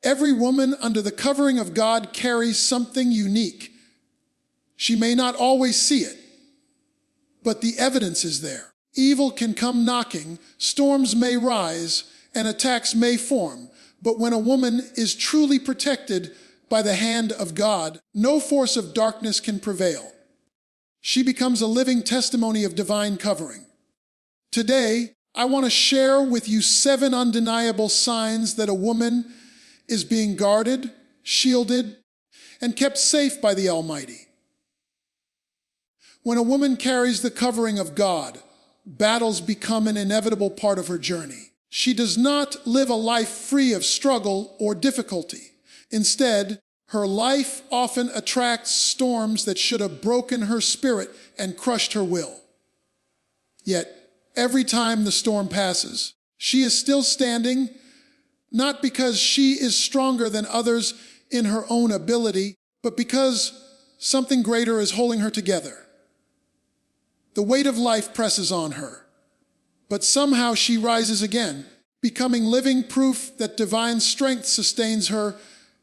Every woman under the covering of God carries something unique. She may not always see it, but the evidence is there. Evil can come knocking, storms may rise, and attacks may form, but when a woman is truly protected by the hand of God, no force of darkness can prevail. She becomes a living testimony of divine covering. Today, I want to share with you 7 undeniable signs that a woman is being guarded, shielded, and kept safe by the Almighty. When a woman carries the covering of God, battles become an inevitable part of her journey. She does not live a life free of struggle or difficulty. Instead, her life often attracts storms that should have broken her spirit and crushed her will. Yet, every time the storm passes, she is still standing, not because she is stronger than others in her own ability, but because something greater is holding her together. The weight of life presses on her, but somehow she rises again, becoming living proof that divine strength sustains her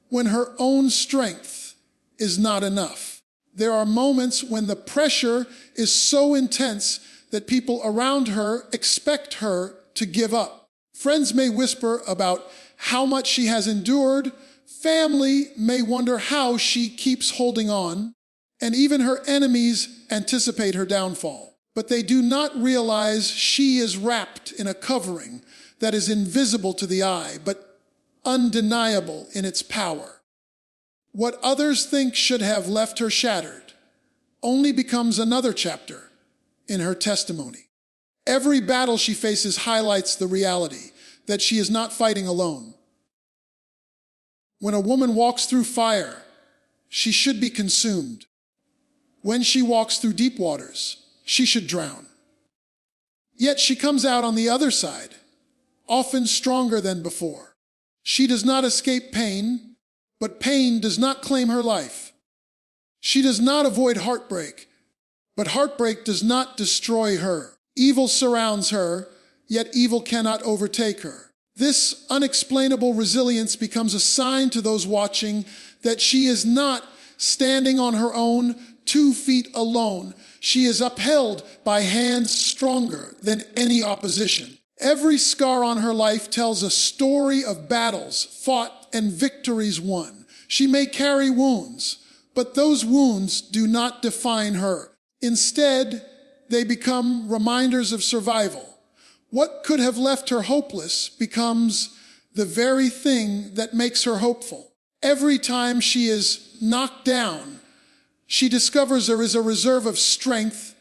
when her own strength is not enough. There are moments when the pressure is so intense that people around her expect her to give up. Friends may whisper about how much she has endured, family may wonder how she keeps holding on, and even her enemies anticipate her downfall. But they do not realize she is wrapped in a covering that is invisible to the eye, but undeniable in its power. What others think should have left her shattered only becomes another chapter in her testimony. Every battle she faces highlights the reality that she is not fighting alone. When a woman walks through fire, she should be consumed. When she walks through deep waters, she should drown. Yet she comes out on the other side, often stronger than before. She does not escape pain, but pain does not claim her life. She does not avoid heartbreak, but heartbreak does not destroy her. Evil surrounds her, yet evil cannot overtake her. This unexplainable resilience becomes a sign to those watching that she is not standing on her own 2 feet alone. She is upheld by hands stronger than any opposition. Every scar on her life tells a story of battles fought and victories won. She may carry wounds, but those wounds do not define her. Instead, they become reminders of survival. What could have left her hopeless becomes the very thing that makes her hopeful. Every time she is knocked down, she discovers there is a reserve of strength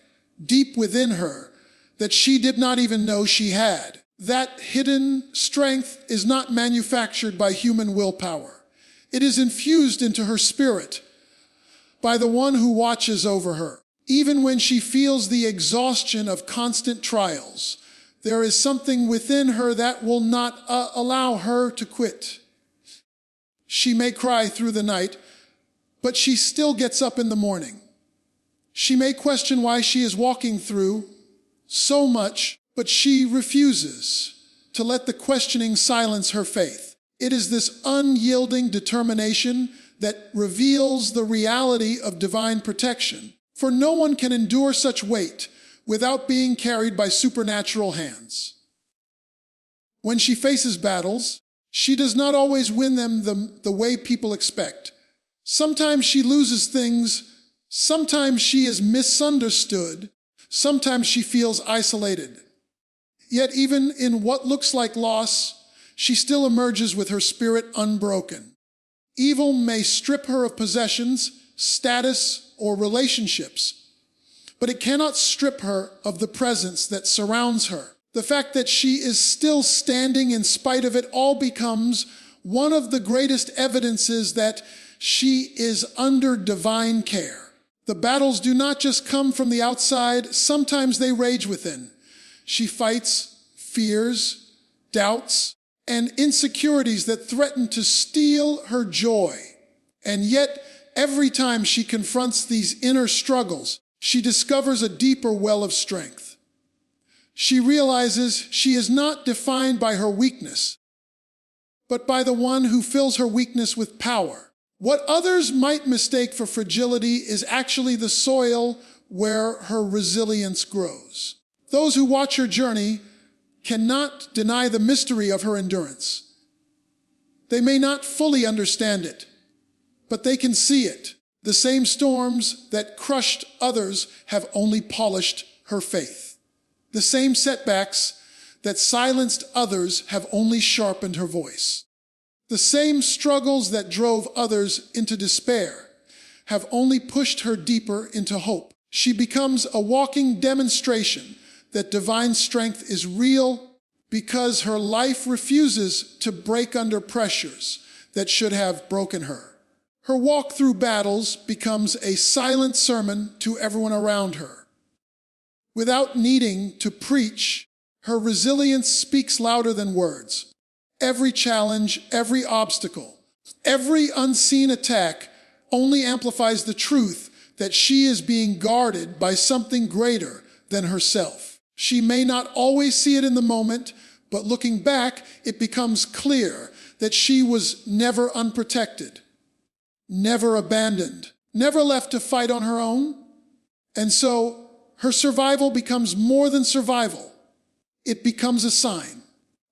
deep within her that she did not even know she had. That hidden strength is not manufactured by human willpower. It is infused into her spirit by the one who watches over her. Even when she feels the exhaustion of constant trials, there is something within her that will not allow her to quit. She may cry through the night, but she still gets up in the morning. She may question why she is walking through so much, but she refuses to let the questioning silence her faith. It is this unyielding determination that reveals the reality of divine protection. For no one can endure such weight without being carried by supernatural hands. When she faces battles, she does not always win them the way people expect. Sometimes she loses things, sometimes she is misunderstood, sometimes she feels isolated. Yet even in what looks like loss, she still emerges with her spirit unbroken. Evil may strip her of possessions, status, or relationships, but it cannot strip her of the presence that surrounds her. The fact that she is still standing in spite of it all becomes one of the greatest evidences that she is under divine care. The battles do not just come from the outside, sometimes they rage within. She fights fears, doubts, and insecurities that threaten to steal her joy. And yet, every time she confronts these inner struggles, she discovers a deeper well of strength. She realizes she is not defined by her weakness, but by the one who fills her weakness with power. What others might mistake for fragility is actually the soil where her resilience grows. Those who watch her journey cannot deny the mystery of her endurance. They may not fully understand it, but they can see it. The same storms that crushed others have only polished her faith. The same setbacks that silenced others have only sharpened her voice. The same struggles that drove others into despair have only pushed her deeper into hope. She becomes a walking demonstration that divine strength is real because her life refuses to break under pressures that should have broken her. Her walk through battles becomes a silent sermon to everyone around her. Without needing to preach, her resilience speaks louder than words. Every challenge, every obstacle, every unseen attack only amplifies the truth that she is being guarded by something greater than herself. She may not always see it in the moment, but looking back, it becomes clear that she was never unprotected, never abandoned, never left to fight on her own. And so her survival becomes more than survival. It becomes a sign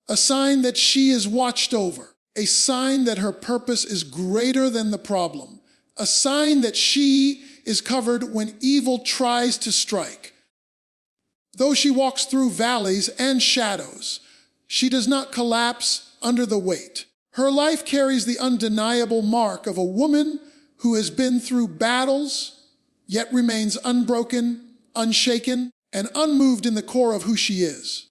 that she is watched over, a sign that her purpose is greater than the problem, a sign that she is covered when evil tries to strike. Though she walks through valleys and shadows, she does not collapse under the weight. Her life carries the undeniable mark of a woman who has been through battles, yet remains unbroken, unshaken, and unmoved in the core of who she is.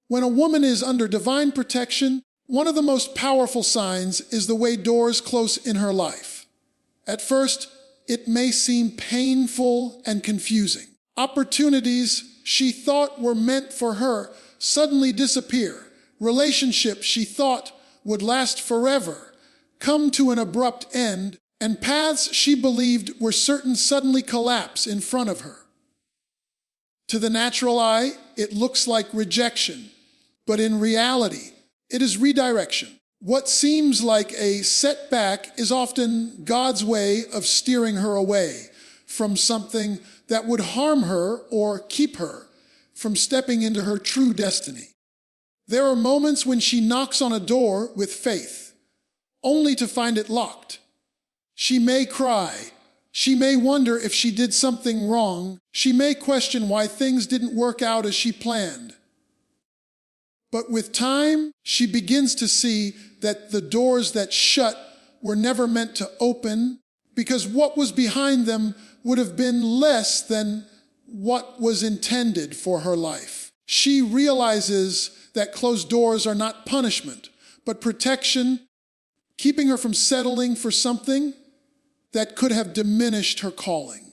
When a woman is under divine protection, one of the most powerful signs is the way doors close in her life. At first, it may seem painful and confusing. Opportunities she thought were meant for her suddenly disappear. Relationships she thought would last forever come to an abrupt end, and paths she believed were certain suddenly collapse in front of her. To the natural eye, it looks like rejection, but in reality, it is redirection. What seems like a setback is often God's way of steering her away from something that would harm her or keep her from stepping into her true destiny. There are moments when she knocks on a door with faith, only to find it locked. She may cry. She may wonder if she did something wrong. She may question why things didn't work out as she planned. But with time, she begins to see that the doors that shut were never meant to open, because what was behind them would have been less than what was intended for her life. She realizes that closed doors are not punishment, but protection, keeping her from settling for something that could have diminished her calling.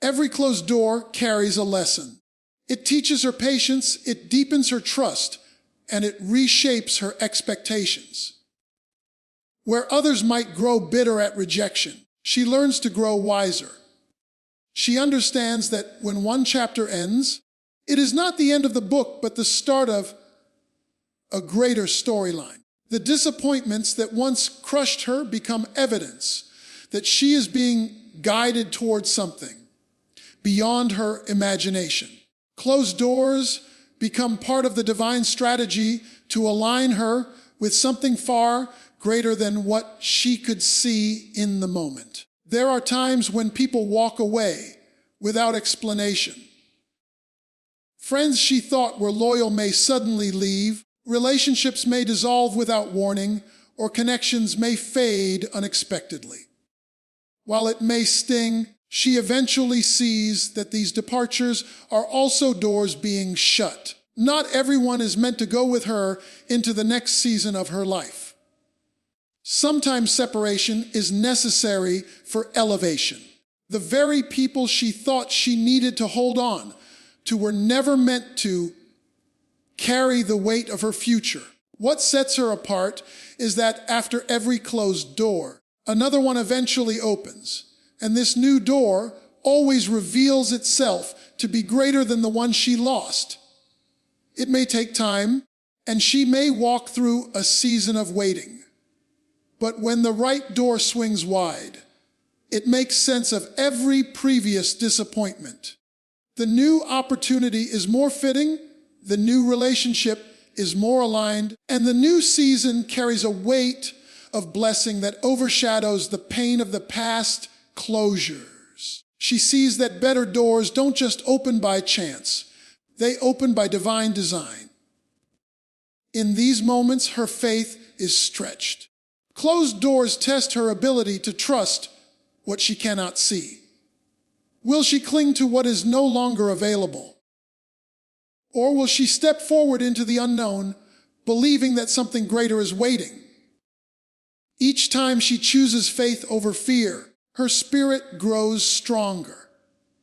Every closed door carries a lesson. It teaches her patience, it deepens her trust, and it reshapes her expectations. Where others might grow bitter at rejection, she learns to grow wiser. She understands that when one chapter ends, it is not the end of the book, but the start of a greater storyline. The disappointments that once crushed her become evidence that she is being guided towards something beyond her imagination. Closed doors become part of the divine strategy to align her with something far greater than what she could see in the moment. There are times when people walk away without explanation. Friends she thought were loyal may suddenly leave, relationships may dissolve without warning, or connections may fade unexpectedly. While it may sting, she eventually sees that these departures are also doors being shut. Not everyone is meant to go with her into the next season of her life. Sometimes separation is necessary for elevation. The very people she thought she needed to hold on to were never meant to carry the weight of her future. What sets her apart is that after every closed door, another one eventually opens, and this new door always reveals itself to be greater than the one she lost. It may take time, and she may walk through a season of waiting. But when the right door swings wide, it makes sense of every previous disappointment. The new opportunity is more fitting, the new relationship is more aligned, and the new season carries a weight of blessing that overshadows the pain of the past closures. She sees that better doors don't just open by chance, they open by divine design. In these moments, her faith is stretched. Closed doors test her ability to trust what she cannot see. Will she cling to what is no longer available? Or will she step forward into the unknown, believing that something greater is waiting? Each time she chooses faith over fear, her spirit grows stronger.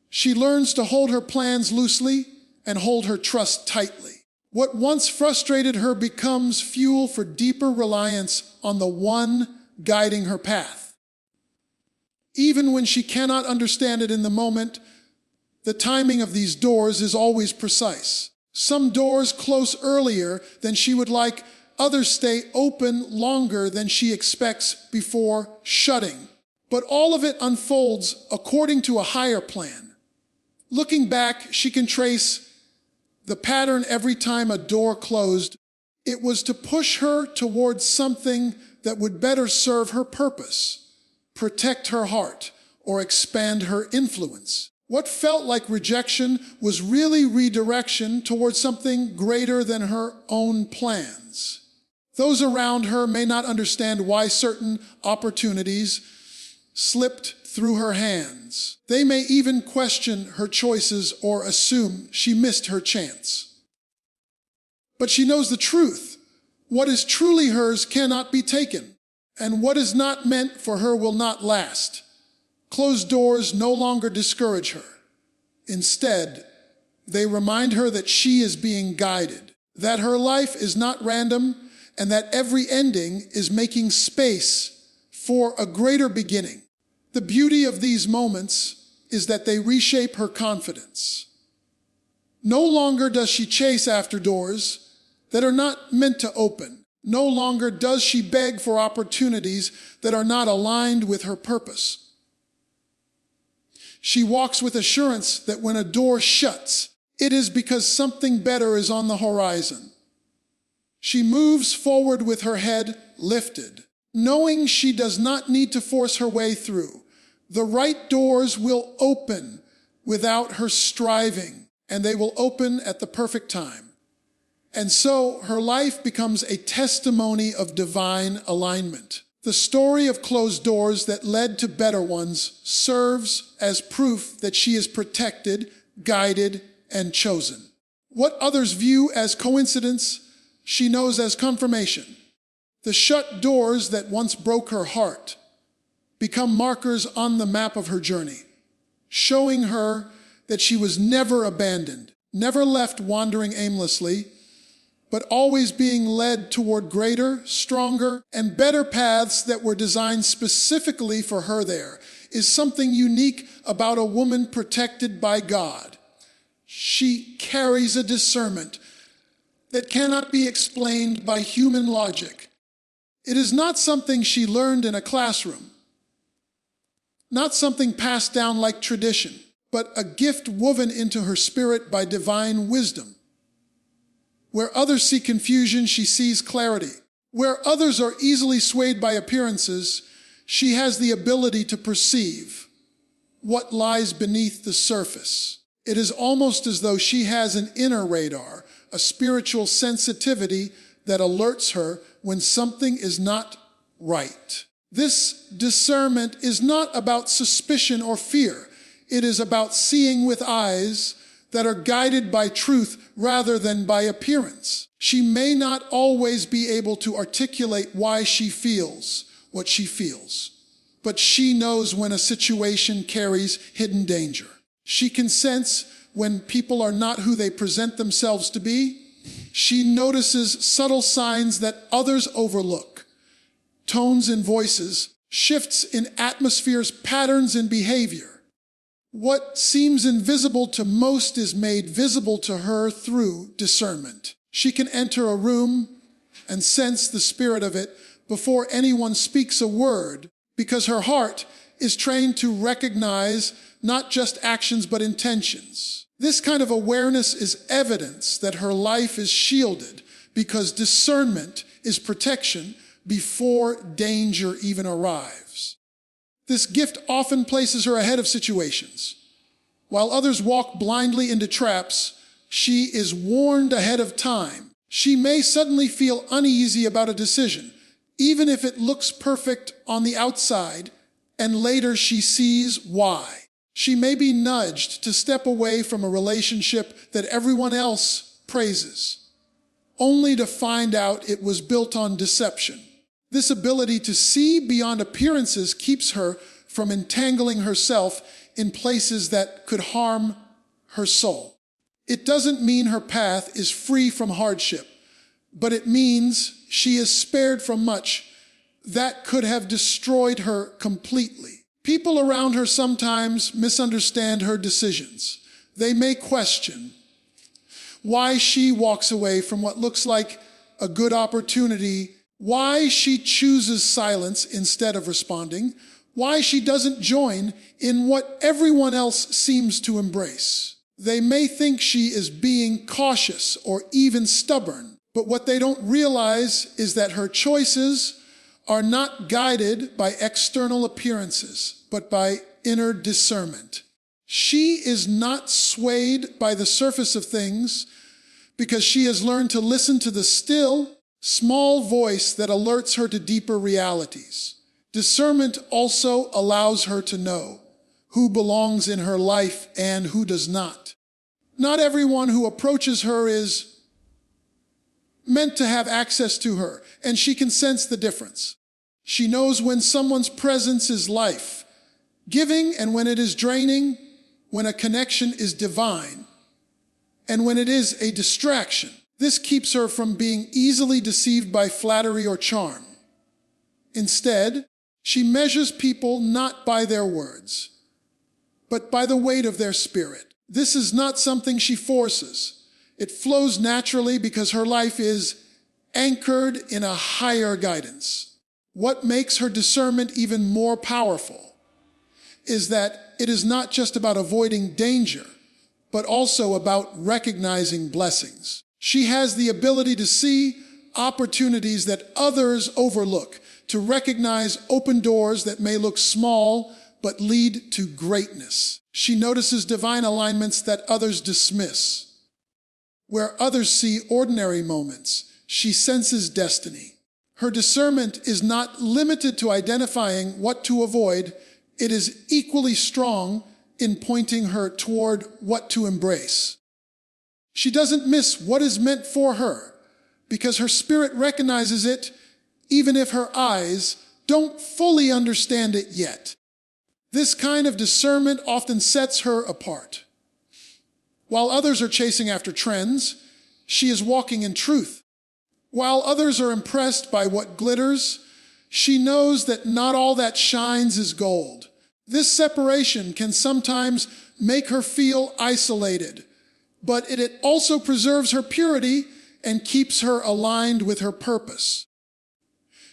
She learns to hold her plans loosely and hold her trust tightly. What once frustrated her becomes fuel for deeper reliance on the one guiding her path. Even when she cannot understand it in the moment, the timing of these doors is always precise. Some doors close earlier than she would like, others stay open longer than she expects before shutting. But all of it unfolds according to a higher plan. Looking back, she can trace the pattern every time a door closed. It was to push her towards something that would better serve her purpose, protect her heart, or expand her influence. What felt like rejection was really redirection towards something greater than her own plans. Those around her may not understand why certain opportunities slipped through her hands. They may even question her choices or assume she missed her chance. But she knows the truth. What is truly hers cannot be taken, and what is not meant for her will not last. Closed doors no longer discourage her. Instead, they remind her that she is being guided, that her life is not random, and that every ending is making space for a greater beginning. The beauty of these moments is that they reshape her confidence. No longer does she chase after doors that are not meant to open. No longer does she beg for opportunities that are not aligned with her purpose. She walks with assurance that when a door shuts, it is because something better is on the horizon. She moves forward with her head lifted, knowing she does not need to force her way through. The right doors will open without her striving, and they will open at the perfect time. And so her life becomes a testimony of divine alignment. The story of closed doors that led to better ones serves as proof that she is protected, guided, and chosen. What others view as coincidence, she knows as confirmation. The shut doors that once broke her heart become markers on the map of her journey, showing her that she was never abandoned, never left wandering aimlessly, but always being led toward greater, stronger, and better paths that were designed specifically for her. There is something unique about a woman protected by God. She carries a discernment that cannot be explained by human logic. It is not something she learned in a classroom, not something passed down like tradition, but a gift woven into her spirit by divine wisdom. Where others see confusion, she sees clarity. Where others are easily swayed by appearances, she has the ability to perceive what lies beneath the surface. It is almost as though she has an inner radar, a spiritual sensitivity that alerts her when something is not right. This discernment is not about suspicion or fear. It is about seeing with eyes that are guided by truth rather than by appearance. She may not always be able to articulate why she feels what she feels, but she knows when a situation carries hidden danger. She can sense when people are not who they present themselves to be. She notices subtle signs that others overlook, tones in voices, shifts in atmospheres, patterns in behavior. What seems invisible to most is made visible to her through discernment. She can enter a room and sense the spirit of it before anyone speaks a word, because her heart is trained to recognize not just actions but intentions. This kind of awareness is evidence that her life is shielded, because discernment is protection before danger even arrives. This gift often places her ahead of situations. While others walk blindly into traps, she is warned ahead of time. She may suddenly feel uneasy about a decision, even if it looks perfect on the outside, and later she sees why. She may be nudged to step away from a relationship that everyone else praises, only to find out it was built on deception. This ability to see beyond appearances keeps her from entangling herself in places that could harm her soul. It doesn't mean her path is free from hardship, but it means she is spared from much that could have destroyed her completely. People around her sometimes misunderstand her decisions. They may question why she walks away from what looks like a good opportunity, why she chooses silence instead of responding, why she doesn't join in what everyone else seems to embrace. They may think she is being cautious or even stubborn, but what they don't realize is that her choices are not guided by external appearances, but by inner discernment. She is not swayed by the surface of things because she has learned to listen to the still, small voice that alerts her to deeper realities. Discernment also allows her to know who belongs in her life and who does not. Not everyone who approaches her is meant to have access to her, and she can sense the difference. She knows when someone's presence is life-giving and when it is draining, when a connection is divine, and when it is a distraction. This keeps her from being easily deceived by flattery or charm. Instead, she measures people not by their words, but by the weight of their spirit. This is not something she forces. It flows naturally because her life is anchored in a higher guidance. What makes her discernment even more powerful is that it is not just about avoiding danger, but also about recognizing blessings. She has the ability to see opportunities that others overlook, to recognize open doors that may look small but lead to greatness. She notices divine alignments that others dismiss. Where others see ordinary moments, she senses destiny. Her discernment is not limited to identifying what to avoid. It is equally strong in pointing her toward what to embrace. She doesn't miss what is meant for her because her spirit recognizes it even if her eyes don't fully understand it yet. This kind of discernment often sets her apart. While others are chasing after trends, she is walking in truth. While others are impressed by what glitters, she knows that not all that shines is gold. This separation can sometimes make her feel isolated, but it also preserves her purity and keeps her aligned with her purpose.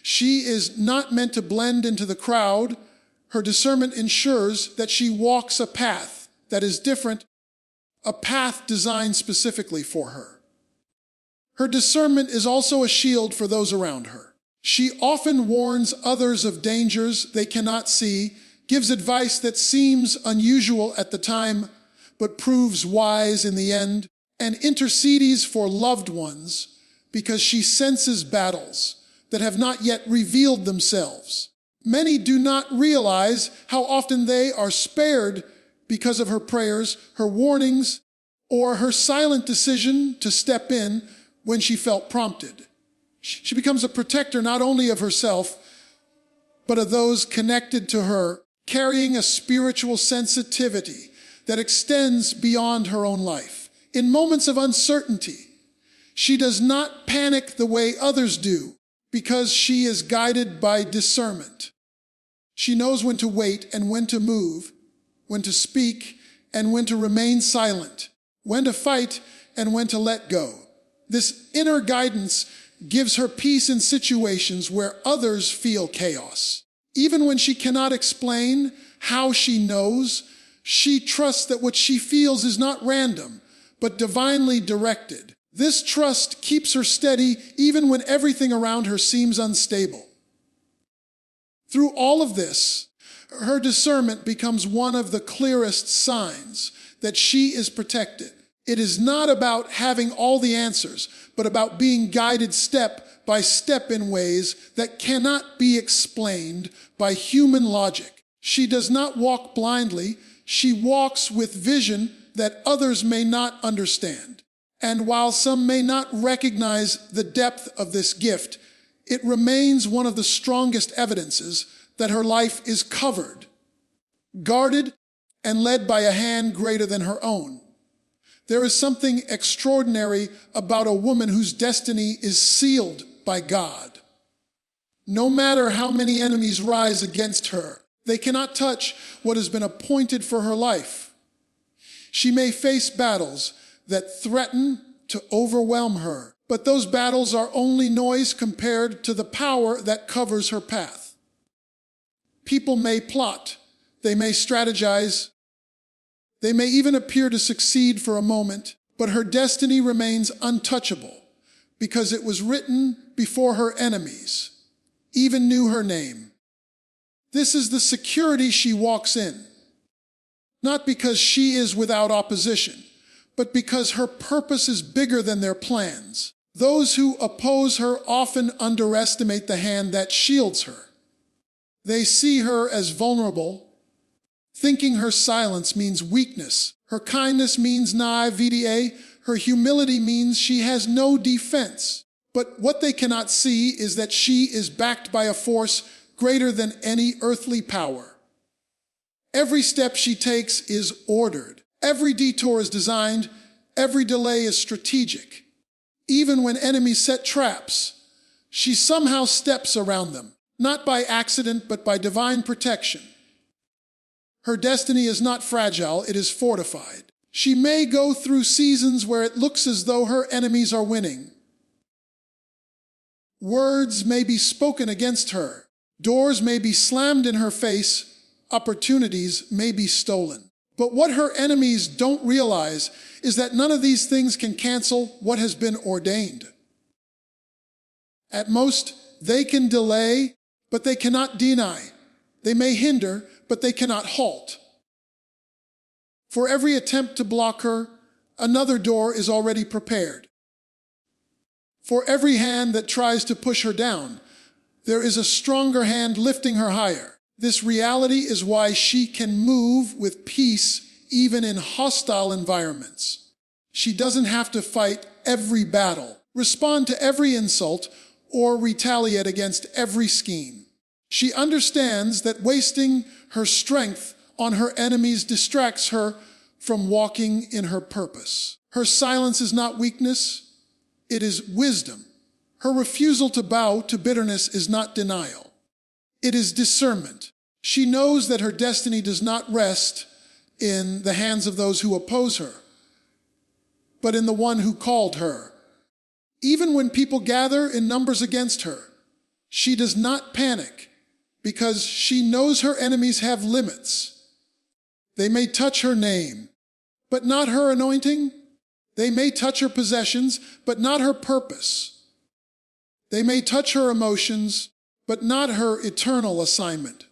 She is not meant to blend into the crowd. Her discernment ensures that she walks a path that is different, a path designed specifically for her. Her discernment is also a shield for those around her. She often warns others of dangers they cannot see, gives advice that seems unusual at the time, but proves wise in the end, and intercedes for loved ones because she senses battles that have not yet revealed themselves. Many do not realize how often they are spared because of her prayers, her warnings, or her silent decision to step in when she felt prompted. She becomes a protector not only of herself, but of those connected to her, carrying a spiritual sensitivity that extends beyond her own life. In moments of uncertainty, she does not panic the way others do because she is guided by discernment. She knows when to wait and when to move, when to speak and when to remain silent, when to fight and when to let go. This inner guidance gives her peace in situations where others feel chaos. Even when she cannot explain how she knows, she trusts that what she feels is not random, but divinely directed. This trust keeps her steady even when everything around her seems unstable. Through all of this, her discernment becomes one of the clearest signs that she is protected. It is not about having all the answers, but about being guided step by step in ways that cannot be explained by human logic. She does not walk blindly. She walks with vision that others may not understand. And while some may not recognize the depth of this gift, it remains one of the strongest evidences that her life is covered, guarded, and led by a hand greater than her own. There is something extraordinary about a woman whose destiny is sealed by God. No matter how many enemies rise against her, they cannot touch what has been appointed for her life. She may face battles that threaten to overwhelm her, but those battles are only noise compared to the power that covers her path. People may plot, they may strategize, they may even appear to succeed for a moment, but her destiny remains untouchable because it was written before her enemies even knew her name. This is the security she walks in, not because she is without opposition, but because her purpose is bigger than their plans. Those who oppose her often underestimate the hand that shields her. They see her as vulnerable, thinking her silence means weakness, her kindness means naivete, her humility means she has no defense. But what they cannot see is that she is backed by a force greater than any earthly power. Every step she takes is ordered. Every detour is designed. Every delay is strategic. Even when enemies set traps, she somehow steps around them, not by accident, but by divine protection. Her destiny is not fragile, it is fortified. She may go through seasons where it looks as though her enemies are winning. Words may be spoken against her. Doors may be slammed in her face. Opportunities may be stolen. But what her enemies don't realize is that none of these things can cancel what has been ordained. At most, they can delay, but they cannot deny. They may hinder, but they cannot halt. For every attempt to block her, another door is already prepared. For every hand that tries to push her down, there is a stronger hand lifting her higher. This reality is why she can move with peace even in hostile environments. She doesn't have to fight every battle, respond to every insult, or retaliate against every scheme. She understands that wasting her strength on her enemies distracts her from walking in her purpose. Her silence is not weakness, it is wisdom. Her refusal to bow to bitterness is not denial. It is discernment. She knows that her destiny does not rest in the hands of those who oppose her, but in the one who called her. Even when people gather in numbers against her, she does not panic because she knows her enemies have limits. They may touch her name, but not her anointing. They may touch her possessions, but not her purpose. They may touch her emotions, but not her eternal assignment.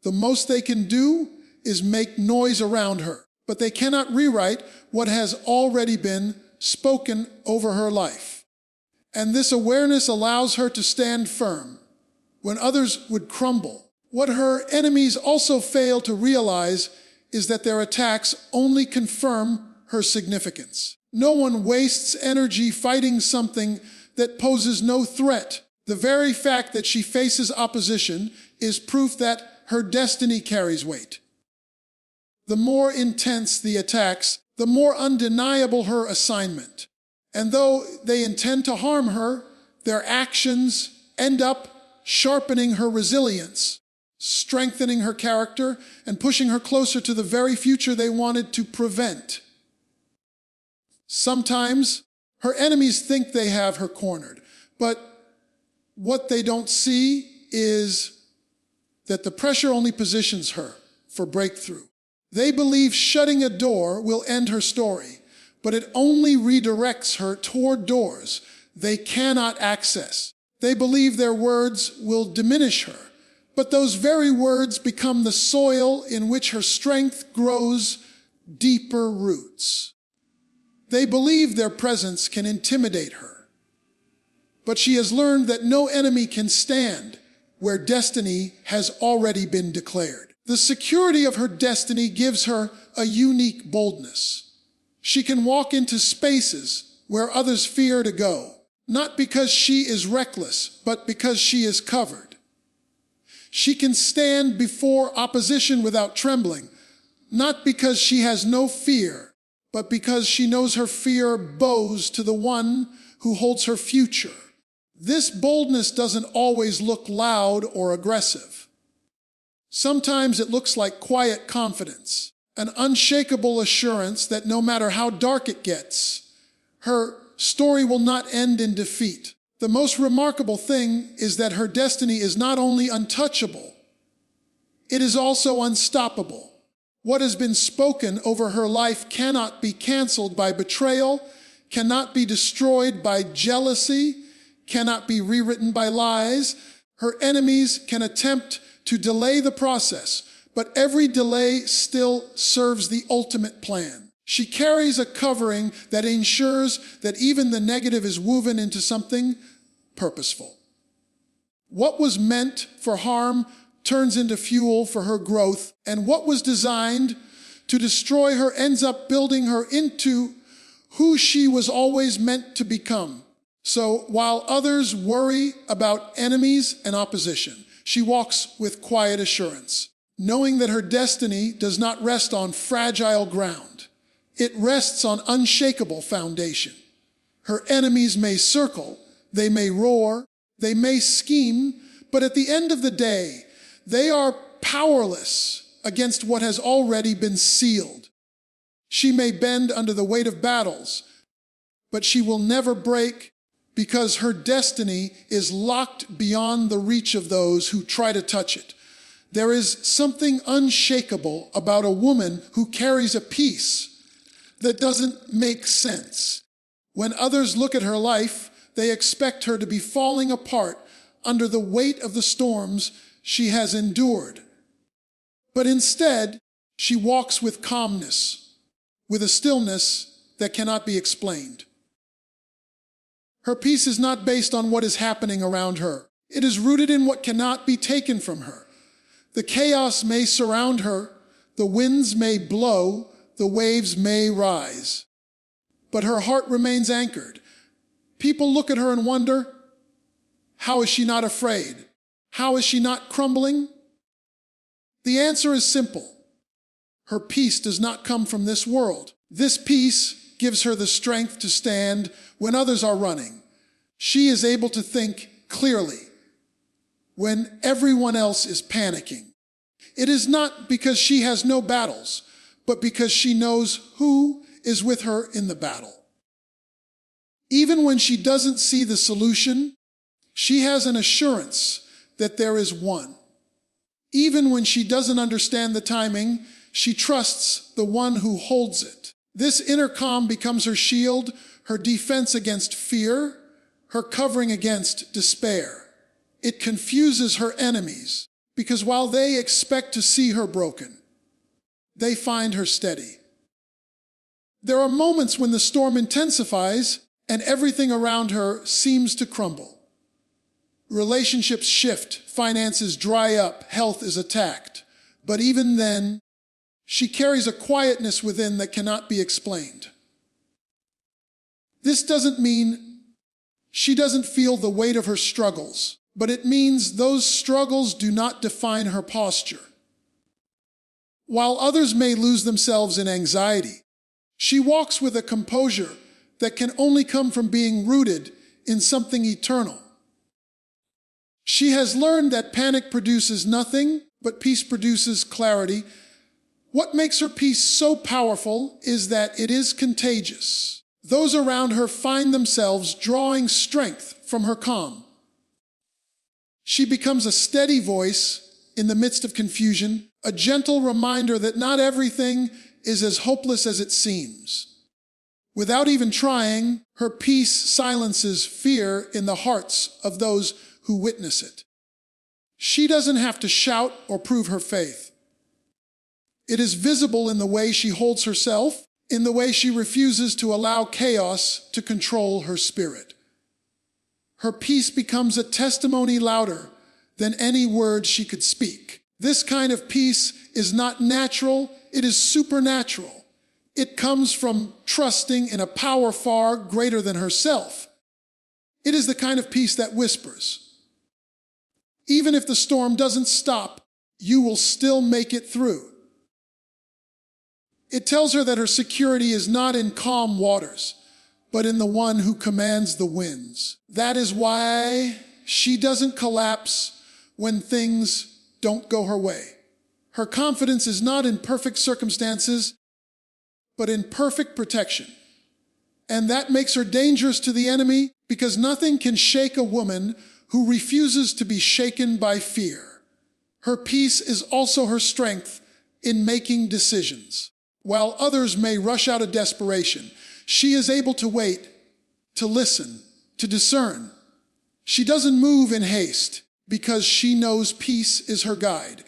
The most they can do is make noise around her, but they cannot rewrite what has already been spoken over her life. And this awareness allows her to stand firm when others would crumble. What her enemies also fail to realize is that their attacks only confirm her significance. No one wastes energy fighting something that poses no threat. The very fact that she faces opposition is proof that her destiny carries weight. The more intense the attacks, the more undeniable her assignment. And though they intend to harm her, their actions end up sharpening her resilience, strengthening her character, and pushing her closer to the very future they wanted to prevent. Sometimes Her enemies think they have her cornered, but what they don't see is that the pressure only positions her for breakthrough. They believe shutting a door will end her story, but it only redirects her toward doors they cannot access. They believe their words will diminish her, but those very words become the soil in which her strength grows deeper roots. They believe their presence can intimidate her, but she has learned that no enemy can stand where destiny has already been declared. The security of her destiny gives her a unique boldness. She can walk into spaces where others fear to go, not because she is reckless, but because she is covered. She can stand before opposition without trembling, not because she has no fear, but because she knows her fear bows to the one who holds her future. This boldness doesn't always look loud or aggressive. Sometimes it looks like quiet confidence, an unshakable assurance that no matter how dark it gets, her story will not end in defeat. The most remarkable thing is that her destiny is not only untouchable, it is also unstoppable. What has been spoken over her life cannot be canceled by betrayal, cannot be destroyed by jealousy, cannot be rewritten by lies. Her enemies can attempt to delay the process, but every delay still serves the ultimate plan. She carries a covering that ensures that even the negative is woven into something purposeful. What was meant for harm turns into fuel for her growth, and what was designed to destroy her ends up building her into who she was always meant to become. So while others worry about enemies and opposition, she walks with quiet assurance, knowing that her destiny does not rest on fragile ground. It rests on unshakable foundation. Her enemies may circle, they may roar, they may scheme, but at the end of the day, they are powerless against what has already been sealed. She may bend under the weight of battles, but she will never break because her destiny is locked beyond the reach of those who try to touch it. There is something unshakable about a woman who carries a peace that doesn't make sense. When others look at her life, they expect her to be falling apart under the weight of the storms she has endured. But instead, she walks with calmness, with a stillness that cannot be explained. Her peace is not based on what is happening around her. It is rooted in what cannot be taken from her. The chaos may surround her, the winds may blow, the waves may rise, but her heart remains anchored. People look at her and wonder, how is she not afraid? How is she not crumbling? The answer is simple. Her peace does not come from this world. This peace gives her the strength to stand when others are running. She is able to think clearly when everyone else is panicking. It is not because she has no battles, but because she knows who is with her in the battle. Even when she doesn't see the solution, she has an assurance that there is one. Even when she doesn't understand the timing, she trusts the one who holds it. This inner calm becomes her shield, her defense against fear, her covering against despair. It confuses her enemies, because while they expect to see her broken, they find her steady. There are moments when the storm intensifies and everything around her seems to crumble. Relationships shift, finances dry up, health is attacked. But even then, she carries a quietness within that cannot be explained. This doesn't mean she doesn't feel the weight of her struggles, but it means those struggles do not define her posture. While others may lose themselves in anxiety, she walks with a composure that can only come from being rooted in something eternal. She has learned that panic produces nothing, but peace produces clarity. What makes her peace so powerful is that it is contagious. Those around her find themselves drawing strength from her calm. She becomes a steady voice in the midst of confusion, a gentle reminder that not everything is as hopeless as it seems. Without even trying, her peace silences fear in the hearts of those who witness it. She doesn't have to shout or prove her faith. It is visible in the way she holds herself, in the way she refuses to allow chaos to control her spirit. Her peace becomes a testimony louder than any word she could speak. This kind of peace is not natural, it is supernatural. It comes from trusting in a power far greater than herself. It is the kind of peace that whispers, "Even if the storm doesn't stop, you will still make it through." It tells her that her security is not in calm waters, but in the one who commands the winds. That is why she doesn't collapse when things don't go her way. Her confidence is not in perfect circumstances, but in perfect protection. And that makes her dangerous to the enemy because nothing can shake a woman who refuses to be shaken by fear. Her peace is also her strength in making decisions. While others may rush out of desperation, she is able to wait, to listen, to discern. She doesn't move in haste because she knows peace is her guide.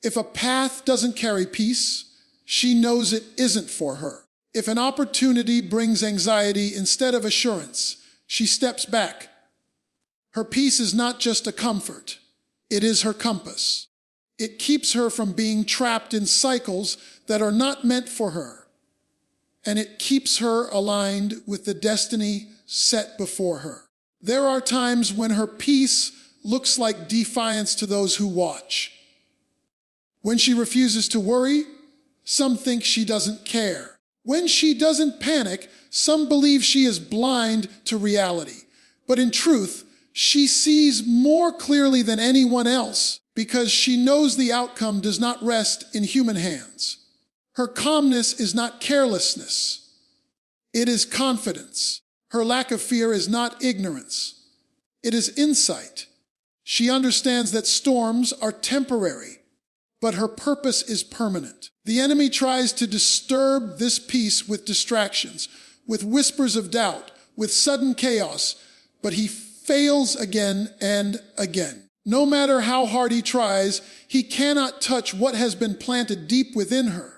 If a path doesn't carry peace, she knows it isn't for her. If an opportunity brings anxiety instead of assurance, she steps back. Her peace is not just a comfort, it is her compass. It keeps her from being trapped in cycles that are not meant for her, and it keeps her aligned with the destiny set before her. There are times when her peace looks like defiance to those who watch. When she refuses to worry, some think she doesn't care. When she doesn't panic, some believe she is blind to reality. But in truth, she sees more clearly than anyone else because she knows the outcome does not rest in human hands. Her calmness is not carelessness. It is confidence. Her lack of fear is not ignorance. It is insight. She understands that storms are temporary, but her purpose is permanent. The enemy tries to disturb this peace with distractions, with whispers of doubt, with sudden chaos, but he fails again and again. No matter how hard he tries, he cannot touch what has been planted deep within her.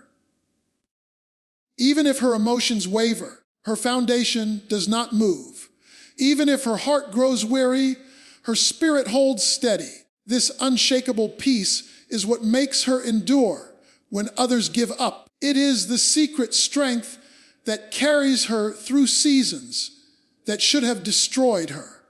Even if her emotions waver, her foundation does not move. Even if her heart grows weary, her spirit holds steady. This unshakable peace is what makes her endure when others give up. It is the secret strength that carries her through seasons that should have destroyed her.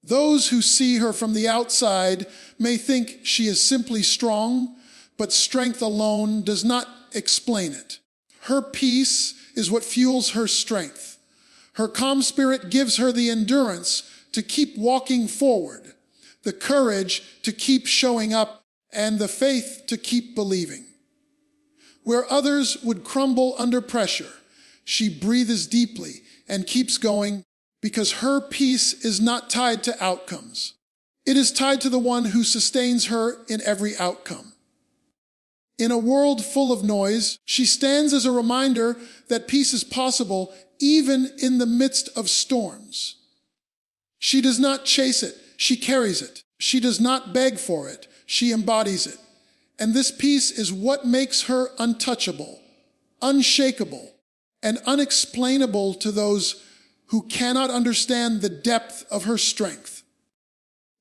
Those who see her from the outside may think she is simply strong, but strength alone does not explain it. Her peace is what fuels her strength. Her calm spirit gives her the endurance to keep walking forward, the courage to keep showing up, and the faith to keep believing. Where others would crumble under pressure, she breathes deeply and keeps going because her peace is not tied to outcomes. It is tied to the one who sustains her in every outcome. In a world full of noise, she stands as a reminder that peace is possible even in the midst of storms. She does not chase it, she carries it. She does not beg for it, she embodies it. And this peace is what makes her untouchable, unshakable, and unexplainable to those who cannot understand the depth of her strength.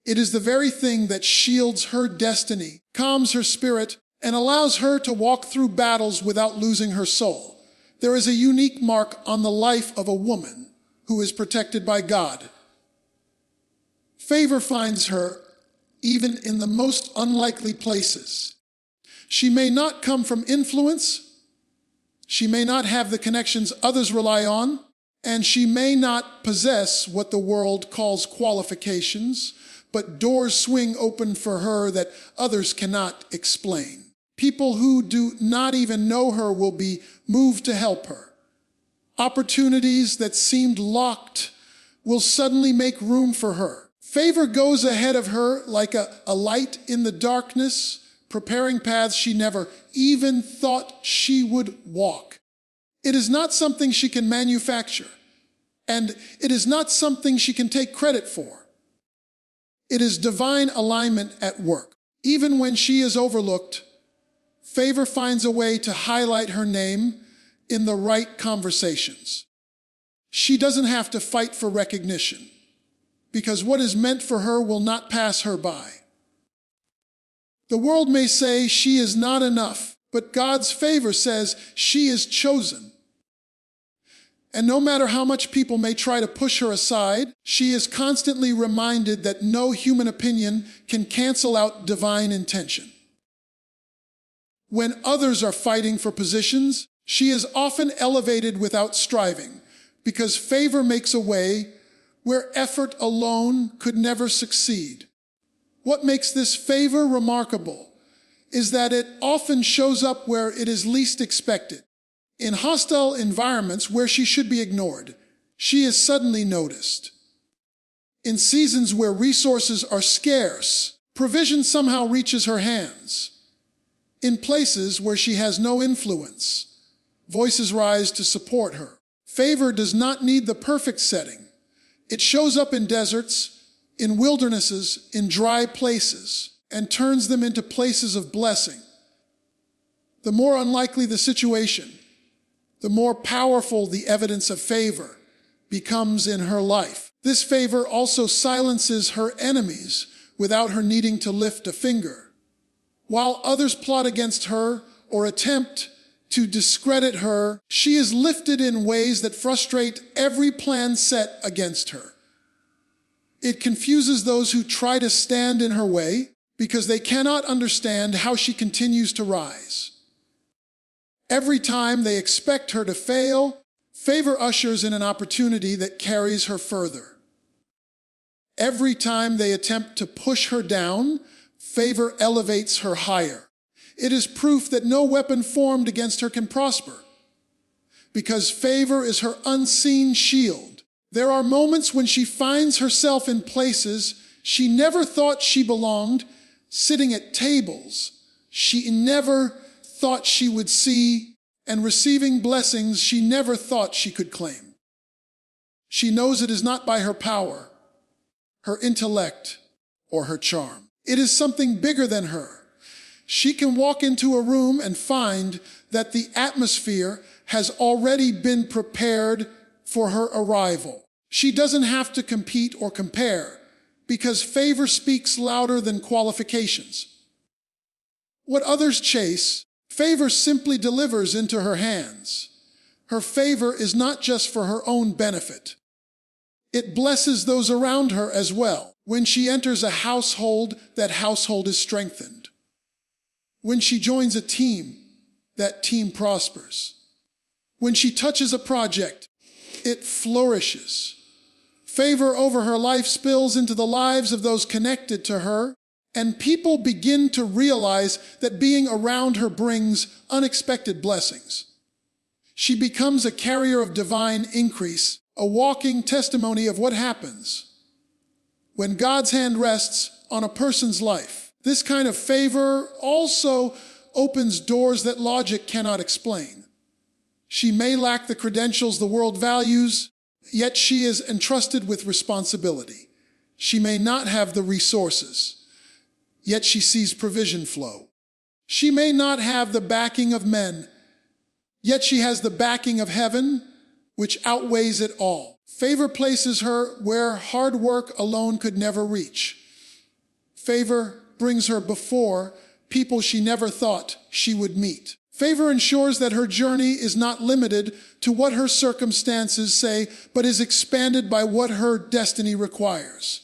It is the very thing that shields her destiny, calms her spirit, and allows her to walk through battles without losing her soul. There is a unique mark on the life of a woman who is protected by God. Favor finds her even in the most unlikely places. She may not come from influence, she may not have the connections others rely on, and she may not possess what the world calls qualifications, but doors swing open for her that others cannot explain. People who do not even know her will be moved to help her. Opportunities that seemed locked will suddenly make room for her. Favor goes ahead of her like a light in the darkness, preparing paths she never even thought she would walk. It is not something she can manufacture, and it is not something she can take credit for. It is divine alignment at work. Even when she is overlooked, favor finds a way to highlight her name in the right conversations. She doesn't have to fight for recognition, because what is meant for her will not pass her by. The world may say she is not enough, but God's favor says she is chosen. And no matter how much people may try to push her aside, she is constantly reminded that no human opinion can cancel out divine intention. When others are fighting for positions, she is often elevated without striving, because favor makes a way where effort alone could never succeed. What makes this favor remarkable is that it often shows up where it is least expected. In hostile environments where she should be ignored, she is suddenly noticed. In seasons where resources are scarce, provision somehow reaches her hands. In places where she has no influence, voices rise to support her. Favor does not need the perfect setting. It shows up in deserts, in wildernesses, in dry places, and turns them into places of blessing. The more unlikely the situation, the more powerful the evidence of favor becomes in her life. This favor also silences her enemies without her needing to lift a finger. While others plot against her or attempt to discredit her, she is lifted in ways that frustrate every plan set against her. It confuses those who try to stand in her way because they cannot understand how she continues to rise. Every time they expect her to fail, favor ushers in an opportunity that carries her further. Every time they attempt to push her down, favor elevates her higher. It is proof that no weapon formed against her can prosper, because favor is her unseen shield. There are moments when she finds herself in places she never thought she belonged, sitting at tables she never thought she would see, and receiving blessings she never thought she could claim. She knows it is not by her power, her intellect, or her charm. It is something bigger than her. She can walk into a room and find that the atmosphere has already been prepared for her arrival. She doesn't have to compete or compare, because favor speaks louder than qualifications. What others chase, favor simply delivers into her hands. Her favor is not just for her own benefit. It blesses those around her as well. When she enters a household, that household is strengthened. When she joins a team, that team prospers. When she touches a project, it flourishes. Favor over her life spills into the lives of those connected to her, and people begin to realize that being around her brings unexpected blessings. She becomes a carrier of divine increase, a walking testimony of what happens when God's hand rests on a person's life. This kind of favor also opens doors that logic cannot explain. She may lack the credentials the world values, yet she is entrusted with responsibility. She may not have the resources, yet she sees provision flow. She may not have the backing of men, yet she has the backing of heaven, which outweighs it all. Favor places her where hard work alone could never reach. Favor brings her before people she never thought she would meet. Favor ensures that her journey is not limited to what her circumstances say, but is expanded by what her destiny requires.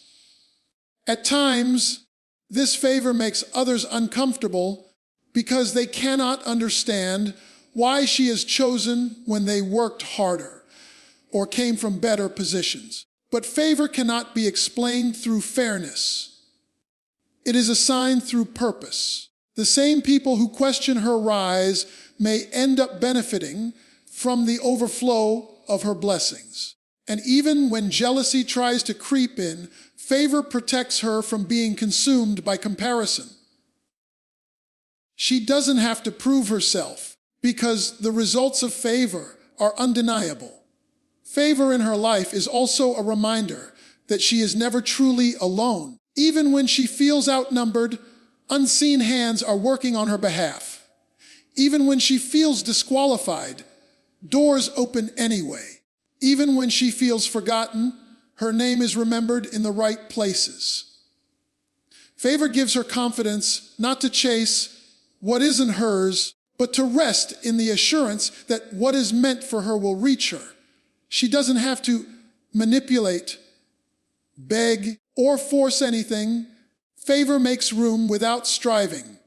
At times, this favor makes others uncomfortable because they cannot understand why she is chosen when they worked harder or came from better positions. But favor cannot be explained through fairness. It is assigned through purpose. The same people who question her rise may end up benefiting from the overflow of her blessings. And even when jealousy tries to creep in, favor protects her from being consumed by comparison. She doesn't have to prove herself because the results of favor are undeniable. Favor in her life is also a reminder that she is never truly alone. Even when she feels outnumbered, unseen hands are working on her behalf. Even when she feels disqualified, doors open anyway. Even when she feels forgotten, her name is remembered in the right places. Favor gives her confidence not to chase what isn't hers, but to rest in the assurance that what is meant for her will reach her. She doesn't have to manipulate, beg, or force anything. Favor makes room without striving.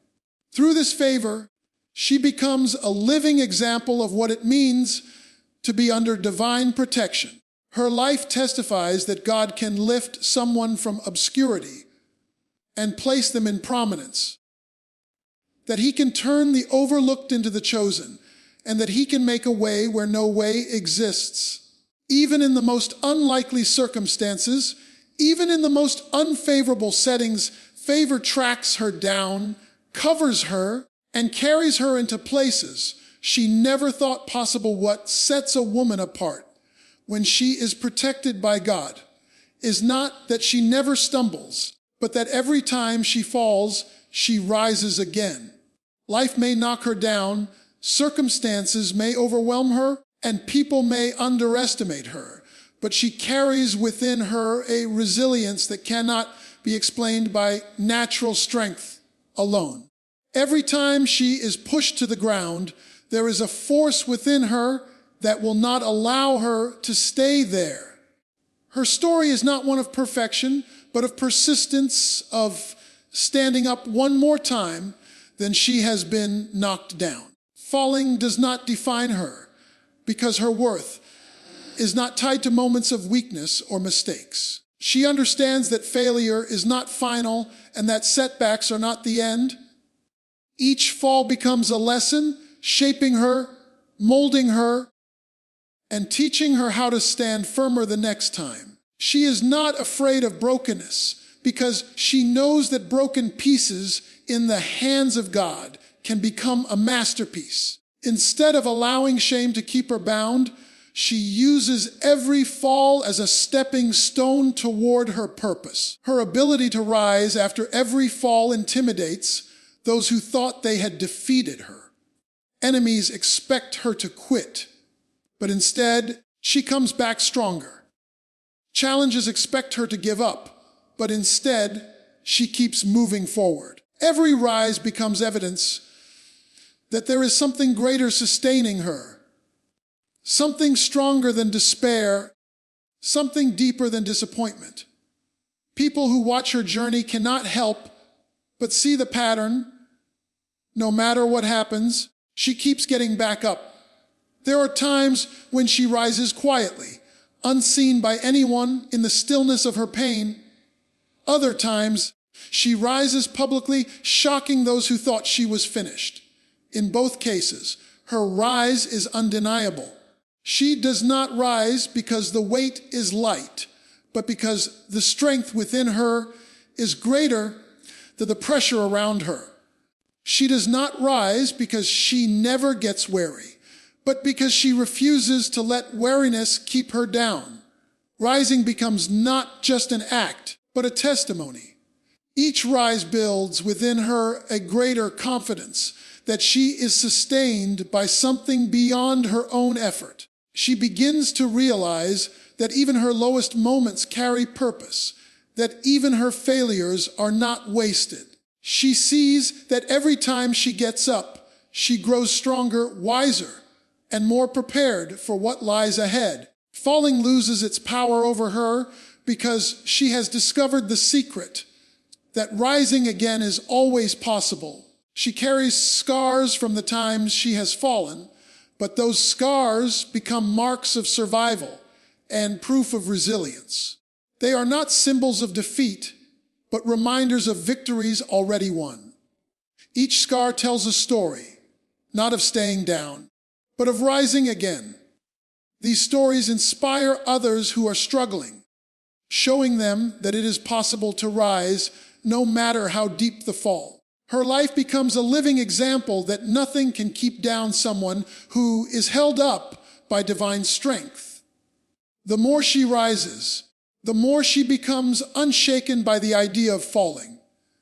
Through this favor, she becomes a living example of what it means to be under divine protection. Her life testifies that God can lift someone from obscurity and place them in prominence, that he can turn the overlooked into the chosen, and that he can make a way where no way exists. Even in the most unlikely circumstances, even in the most unfavorable settings, favor tracks her down, covers her, and carries her into places she never thought possible. What sets a woman apart when she is protected by God is not that she never stumbles, but that every time she falls, she rises again. Life may knock her down, circumstances may overwhelm her, and people may underestimate her, but she carries within her a resilience that cannot be explained by natural strength alone. Every time she is pushed to the ground, there is a force within her that will not allow her to stay there. Her story is not one of perfection, but of persistence, of standing up one more time than she has been knocked down. Falling does not define her because her worth is not tied to moments of weakness or mistakes. She understands that failure is not final and that setbacks are not the end. Each fall becomes a lesson, shaping her, molding her, and teaching her how to stand firmer the next time. She is not afraid of brokenness because she knows that broken pieces in the hands of God can become a masterpiece. Instead of allowing shame to keep her bound, she uses every fall as a stepping stone toward her purpose. Her ability to rise after every fall intimidates those who thought they had defeated her. Enemies expect her to quit, but instead, she comes back stronger. Challenges expect her to give up, but instead, she keeps moving forward. Every rise becomes evidence that there is something greater sustaining her, something stronger than despair, something deeper than disappointment. People who watch her journey cannot help but see the pattern. No matter what happens, she keeps getting back up. There are times when she rises quietly, unseen by anyone in the stillness of her pain. Other times, she rises publicly, shocking those who thought she was finished. In both cases, her rise is undeniable. She does not rise because the weight is light, but because the strength within her is greater than the pressure around her. She does not rise because she never gets weary, but because she refuses to let weariness keep her down. Rising becomes not just an act, but a testimony. Each rise builds within her a greater confidence that she is sustained by something beyond her own effort. She begins to realize that even her lowest moments carry purpose, that even her failures are not wasted. She sees that every time she gets up, she grows stronger, wiser, and more prepared for what lies ahead. Falling loses its power over her because she has discovered the secret that rising again is always possible. She carries scars from the times she has fallen, but those scars become marks of survival and proof of resilience. They are not symbols of defeat, but reminders of victories already won. Each scar tells a story, not of staying down, but of rising again. These stories inspire others who are struggling, showing them that it is possible to rise no matter how deep the fall. Her life becomes a living example that nothing can keep down someone who is held up by divine strength. The more she rises, the more she becomes unshaken by the idea of falling.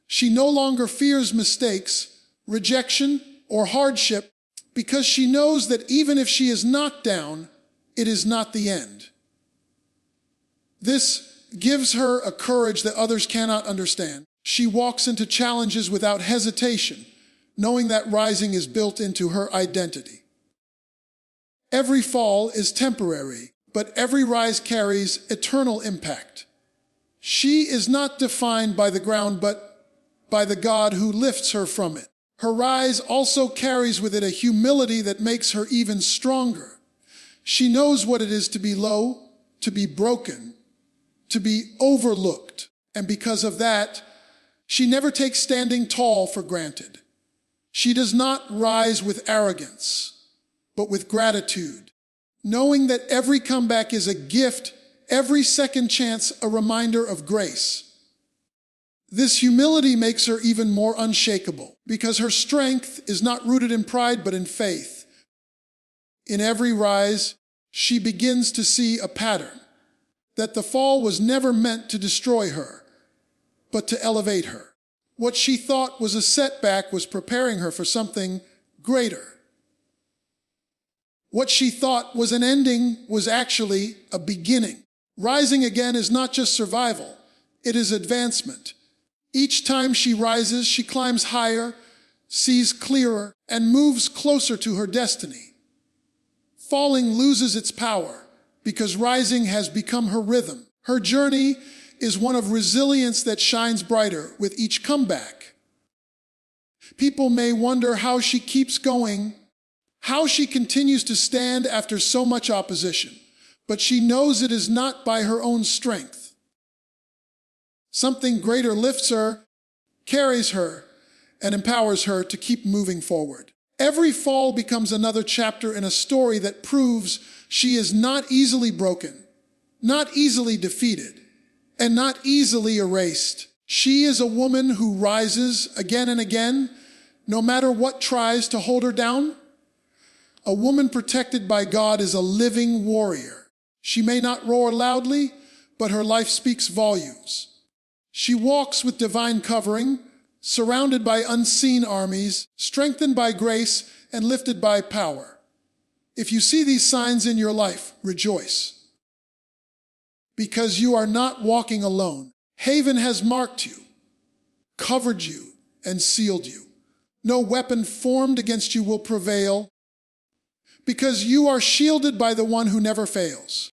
She no longer fears mistakes, rejection, or hardship because she knows that even if she is knocked down, it is not the end. This gives her a courage that others cannot understand. She walks into challenges without hesitation, knowing that rising is built into her identity. Every fall is temporary, but every rise carries eternal impact. She is not defined by the ground, but by the God who lifts her from it. Her rise also carries with it a humility that makes her even stronger. She knows what it is to be low, to be broken, to be overlooked, and because of that, she never takes standing tall for granted. She does not rise with arrogance, but with gratitude, knowing that every comeback is a gift, every second chance a reminder of grace. This humility makes her even more unshakable, because her strength is not rooted in pride but in faith. In every rise, she begins to see a pattern, that the fall was never meant to destroy her, but to elevate her. What she thought was a setback was preparing her for something greater. What she thought was an ending was actually a beginning. Rising again is not just survival, it is advancement. Each time she rises, she climbs higher, sees clearer, and moves closer to her destiny. Falling loses its power because rising has become her rhythm. Her journey is one of resilience that shines brighter with each comeback. People may wonder how she keeps going, how she continues to stand after so much opposition, but she knows it is not by her own strength. Something greater lifts her, carries her, and empowers her to keep moving forward. Every fall becomes another chapter in a story that proves she is not easily broken, not easily defeated, and not easily erased. She is a woman who rises again and again, no matter what tries to hold her down. A woman protected by God is a living warrior. She may not roar loudly, but her life speaks volumes. She walks with divine covering, surrounded by unseen armies, strengthened by grace, and lifted by power. If you see these signs in your life, rejoice, because you are not walking alone. Haven has marked you, covered you, and sealed you. No weapon formed against you will prevail, because you are shielded by the one who never fails.